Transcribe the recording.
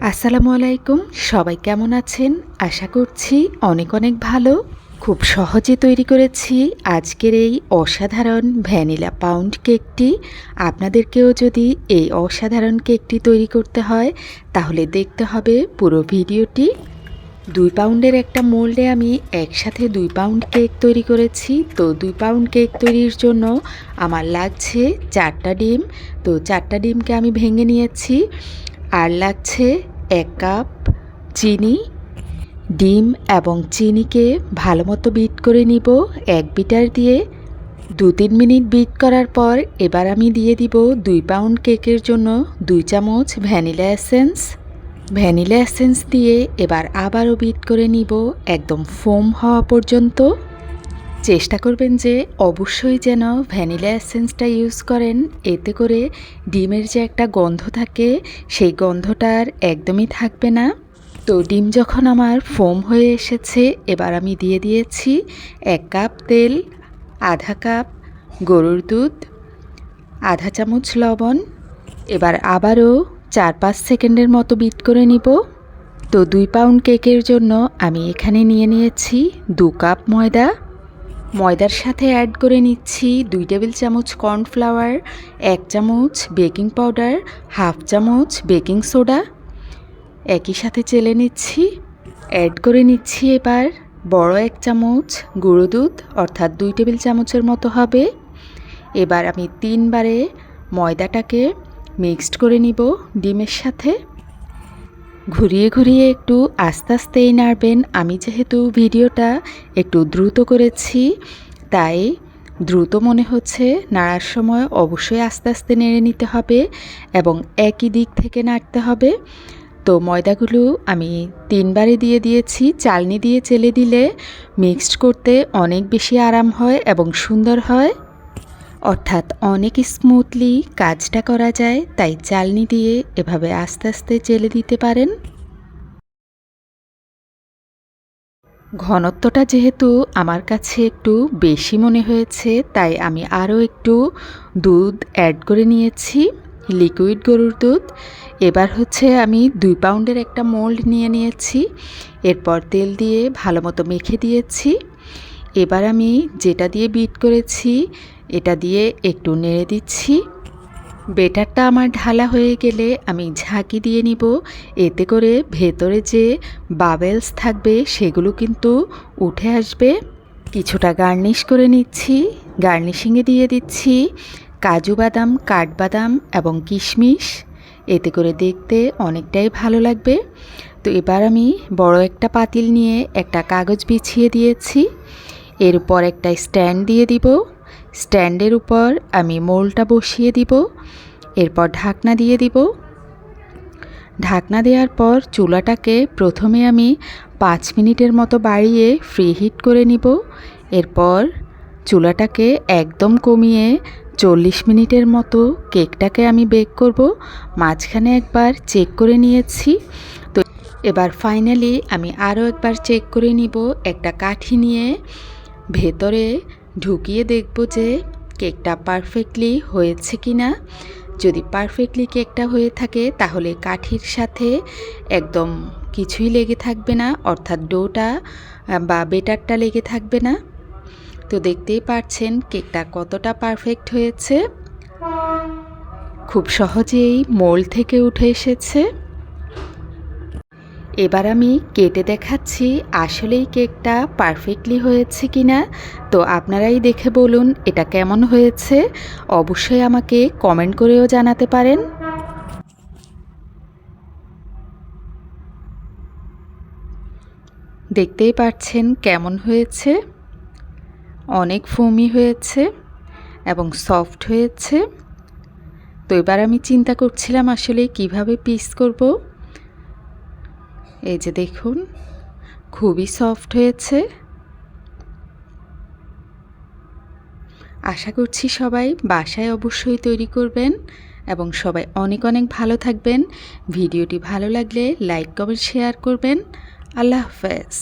আসসালামু আলাইকুম। সবাই কেমন আছেন? আশা করছি অনেক অনেক ভালো। খুব সহজে তৈরি করেছি আজকের এই অসাধারণ ভ্যানিলা পাউন্ড কেকটি। আপনাদেরকেও যদি এই অসাধারণ কেকটি তৈরি করতে হয় তাহলে দেখতে হবে পুরো ভিডিওটি। 2 পাউন্ডের একটা মোল্ডে আমি একসাথে 2 পাউন্ড কেক তৈরি করেছি। তো 2 পাউন্ড কেক তৈরির জন্য আমার লাগছে 4টা ডিম। তো 4টা ডিমকে আমি ভেঙে নিয়েছি। আর লাগছে 1 কাপ চিনি। ডিম এবং চিনিকে ভালো মতো বিট করে নিব এক বিটার দিয়ে। 2-3 মিনিট বিট করার পর এবার আমি দিয়ে দিব 2 পাউন্ড কেকের জন্য 2 চামচ ভ্যানিলা এসেন্স। ভ্যানিলা এসেন্স দিয়ে এবার আবারও বিট করে নিব একদম ফোম হওয়া পর্যন্ত। চেষ্টা করবেন যে অবশ্যই যেন ভ্যানিলা এসেন্সটা ইউজ করেন, এতে করে ডিমের যে একটা গন্ধ থাকে সেই গন্ধটা আর একদমই থাকবে না। তো ডিম যখন আমার ফোম হয়ে এসেছে এবার আমি দিয়ে দিয়েছি 1 কাপ তেল, আধা কাপ গরুর দুধ, আধা চামচ লবণ। এবার আবারও 4-5 সেকেন্ডের মতো বিট করে নিব। তো 2 পাউন্ড কেকের জন্য আমি এখানে নিয়ে নিয়েছি 2 কাপ ময়দা। ময়দার সাথে অ্যাড করে নিচ্ছি 2 টেবিল চামচ কর্নফ্লাওয়ার, 1 চামচ বেকিং পাউডার, হাফ চামচ বেকিং সোডা। একই সাথে চেলে নিচ্ছি। অ্যাড করে নিচ্ছি এবার বড় 1 চামচ গুঁড়ো দুধ, অর্থাৎ 2 টেবিল চামচের মতো হবে। এবার আমি 3 বারে ময়দাটাকে মিক্সড করে নিব ডিমের সাথে। ঘুরিয়ে ঘুরিয়ে একটু আস্তে আস্তেই নাড়বেন। আমি যেহেতু ভিডিওটা একটু দ্রুত করেছি তাই দ্রুত মনে হচ্ছে, নাড়ার সময় অবশ্যই আস্তে আস্তে নেড়ে নিতে হবে এবং একই দিক থেকে নাড়তে হবে। তো ময়দাগুলো আমি 3 বারে দিয়ে দিয়েছি। চালনি দিয়ে চেলে দিলে মিক্সড করতে অনেক বেশি আরাম হয় এবং সুন্দর হয়, অর্থাৎ অনেক স্মুথলি কাজটা করা যায়। তাই চালনি দিয়ে এভাবে আস্তে আস্তে চেলে দিতে পারেন। ঘনত্বটা যেহেতু আমার কাছে একটু বেশি মনে হয়েছে তাই আমি আরও একটু দুধ অ্যাড করে নিয়েছি, লিকুইড গরুর দুধ। এবার হচ্ছে আমি 2 পাউন্ডের একটা মোল্ড নিয়ে নিয়েছি। এরপর তেল দিয়ে ভালো মতো মেখে দিয়েছি। এবার আমি যেটা দিয়ে বিট করেছি এটা দিয়ে একটু নেড়ে দিচ্ছি। বেটারটা আমার ঢালা হয়ে গেলে আমি ঝাঁকি দিয়ে নিব, এতে করে ভেতরে যে বাবেলস থাকবে সেগুলো কিন্তু উঠে আসবে। কিছুটা গার্নিশ করে নিচ্ছি। গার্নিশিংয়ে দিয়ে দিচ্ছি কাজু বাদাম, কাঠবাদাম এবং কিশমিশ, এতে করে দেখতে অনেকটাই ভালো লাগবে। তো এবার আমি বড় একটা পাতিল নিয়ে একটা কাগজ বিছিয়ে দিয়েছি। এর উপর একটা স্ট্যান্ড দিয়ে দিব। স্ট্যান্ডের উপর আমি মোল্ডটা বসিয়ে দিব। এরপর ঢাকনা দিয়ে দিব। ঢাকনা দেওয়ার পর চুলাটাকে প্রথমে আমি 5 মিনিটের মতো বাড়িয়ে ফ্রি হিট করে নিব। এরপর চুলাটাকে একদম কমিয়ে 40 মিনিটের মতো কেকটাকে আমি বেক করব। মাঝখানে একবার চেক করে নিয়েছি। তো এবার ফাইনালি আমি আরও একবার চেক করে নিব একটা কাঠি নিয়ে। ভেতরে ঢুকিয়ে দেখব যে কেকটা পারফেক্টলি হয়েছে কিনা। যদি পারফেক্টলি কেকটা হয়ে থাকে তাহলে কাঠির সাথে একদম কিছুই লেগে থাকবে না, অর্থাৎ ডোটা বা বেটারটা লেগে থাকবে না। তো দেখতেই পাচ্ছেন কেকটা কতটা পারফেক্ট হয়েছে। খুব সহজেই মোল্ড থেকে উঠে এসেছে। এবার আমি কেটে দেখাচ্ছি আসলেই কেকটা পারফেক্টলি হয়েছে কিনা। তো আপনারাই দেখে বলুন এটা কেমন হয়েছে। অবশ্যই আমাকে কমেন্ট করেও জানাতে পারেন। দেখতেই পাচ্ছেন কেমন হয়েছে। অনেক ফোমি হয়েছে এবং সফট হয়েছে। তো এবার আমি চিন্তা করছিলাম আসলে কিভাবে পিস করব। এই যে দেখুন খুবই সফট হয়েছে। আশা করছি সবাই বাসায় অবশ্যই তৈরি করবেন এবং সবাই অনেক অনেক ভালো থাকবেন। ভিডিওটি ভালো লাগলে লাইক, কমেন্ট, শেয়ার করবেন। আল্লাহ হাফেজ।